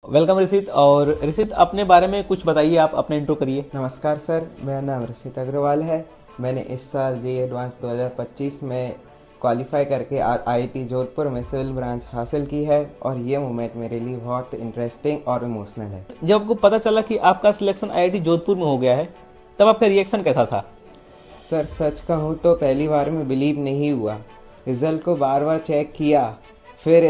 Welcome Rishit. और ऋषित, अपने बारे में कुछ बताइए, आप अपने इंट्रो करिए। नमस्कार सर, मेरा नाम ऋषित अग्रवाल है। मैंने इस साल जेईई एडवांस 2025 में क्वालिफाई करके आईआईटी जोधपुर में सिविल ब्रांच हासिल की है और ये मोमेंट मेरे लिए बहुत इंटरेस्टिंग और इमोशनल है। जब आपको पता चला कि आपका सिलेक्शन आईआईटी जोधपुर में हो गया है, तब आपका रिएक्शन कैसा था? सर सच कहूँ तो पहली बार में बिलीव नहीं हुआ। रिजल्ट को बार बार चेक किया, फिर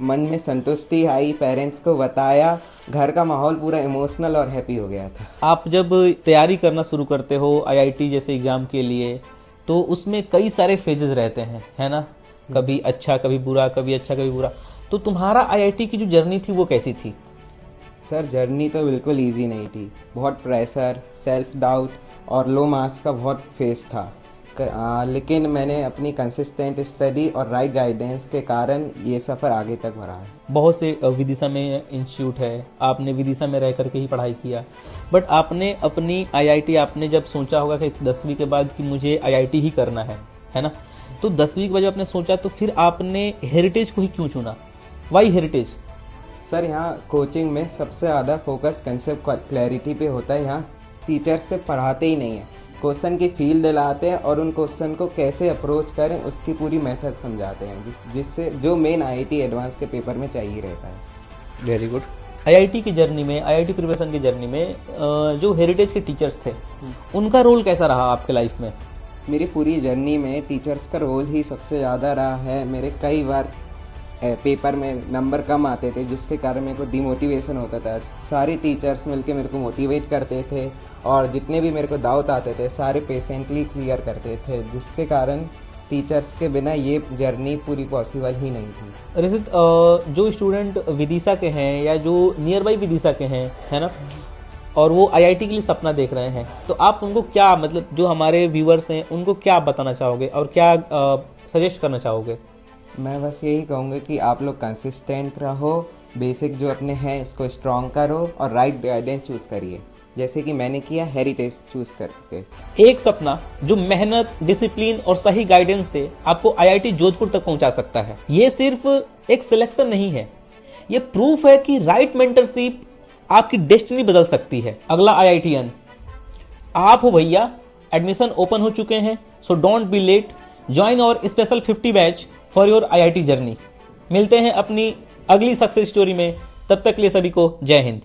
मन में संतुष्टि आई, पेरेंट्स को बताया, घर का माहौल पूरा इमोशनल और हैप्पी हो गया था। आप जब तैयारी करना शुरू करते हो आईआईटी जैसे एग्जाम के लिए, तो उसमें कई सारे फेजेस रहते हैं, है ना? कभी अच्छा कभी बुरा, कभी अच्छा कभी बुरा। तो तुम्हारा आईआईटी की जो जर्नी थी वो कैसी थी? सर जर्नी तो बिल्कुल इजी नहीं थी। बहुत प्रेशर, सेल्फ डाउट और लो मार्क्स का बहुत फेस था। लेकिन मैंने अपनी कंसिस्टेंट स्टडी और राइट गाइडेंस के कारण ये सफ़र आगे तक बढ़ा है। बहुत से विदिशा में इंस्टीट्यूट है, आपने विदिशा में रह करके ही पढ़ाई किया, बट आपने अपनी आईआईटी, आपने जब सोचा होगा कि 10वीं के बाद कि मुझे आईआईटी ही करना है ना? तो 10वीं के बाद जब आपने सोचा, तो फिर आपने हेरिटेज को ही क्यों चुना? Why heritage? सर यहाँ कोचिंग में सबसे ज़्यादा फोकस कंसेप्ट क्लैरिटी पे होता है। यहाँ टीचर से पढ़ाते ही नहीं है, क्वेश्चन की फील दिलाते हैं और उन क्वेश्चन को कैसे अप्रोच करें उसकी पूरी मेथड समझाते हैं, जिससे जो मेन आईआईटी एडवांस के पेपर में चाहिए रहता है। Very good. आईआईटी की जर्नी में, आईआईटी प्रिपरेशन की जर्नी में जो हेरिटेज के टीचर्स थे, उनका रोल कैसा रहा आपके लाइफ में? मेरी पूरी जर्नी में टीचर्स का रोल ही सबसे ज़्यादा रहा है। मेरे कई बार पेपर में नंबर कम आते थे, जिसके कारण मेरे को डिमोटिवेशन होता था। सारे टीचर्स मिलके मेरे को मोटिवेट करते थे और जितने भी मेरे को डाउट आते थे सारे पेशेंटली क्लियर करते थे, जिसके कारण टीचर्स के बिना ये जर्नी पूरी पॉसिबल ही नहीं थी। ऋषित, जो स्टूडेंट विदिशा के हैं या जो नियर बाई विदिशा के हैं, है ना, और वो आईआईटी के लिए सपना देख रहे हैं, तो आप उनको क्या, मतलब जो हमारे व्यूअर्स हैं, उनको क्या बताना चाहोगे और क्या सजेस्ट करना चाहोगे? मैं बस यही कहूँगा कि आप लोग कंसिस्टेंट रहो, बेसिक जो अपने हैं इसको स्ट्रॉन्ग करो और राइट गाइडेंस चूज करिए, जैसे कि मैंने किया हेरिटेज चूज करके। एक सपना जो मेहनत, डिसिप्लिन और सही गाइडेंस से आपको आईआईटी जोधपुर तक पहुंचा सकता है। ये सिर्फ एक सिलेक्शन नहीं है, ये प्रूफ है कि राइट मेंटरशिप आपकी डेस्टिनी बदल सकती है। अगला आईआईटीएन आप हो भैया। एडमिशन ओपन हो चुके हैं, so don't be late. Join our special 50 batch for your IIT journey. मिलते हैं अपनी अगली सक्सेस स्टोरी में, तब तक के लिए सभी को जय हिंद।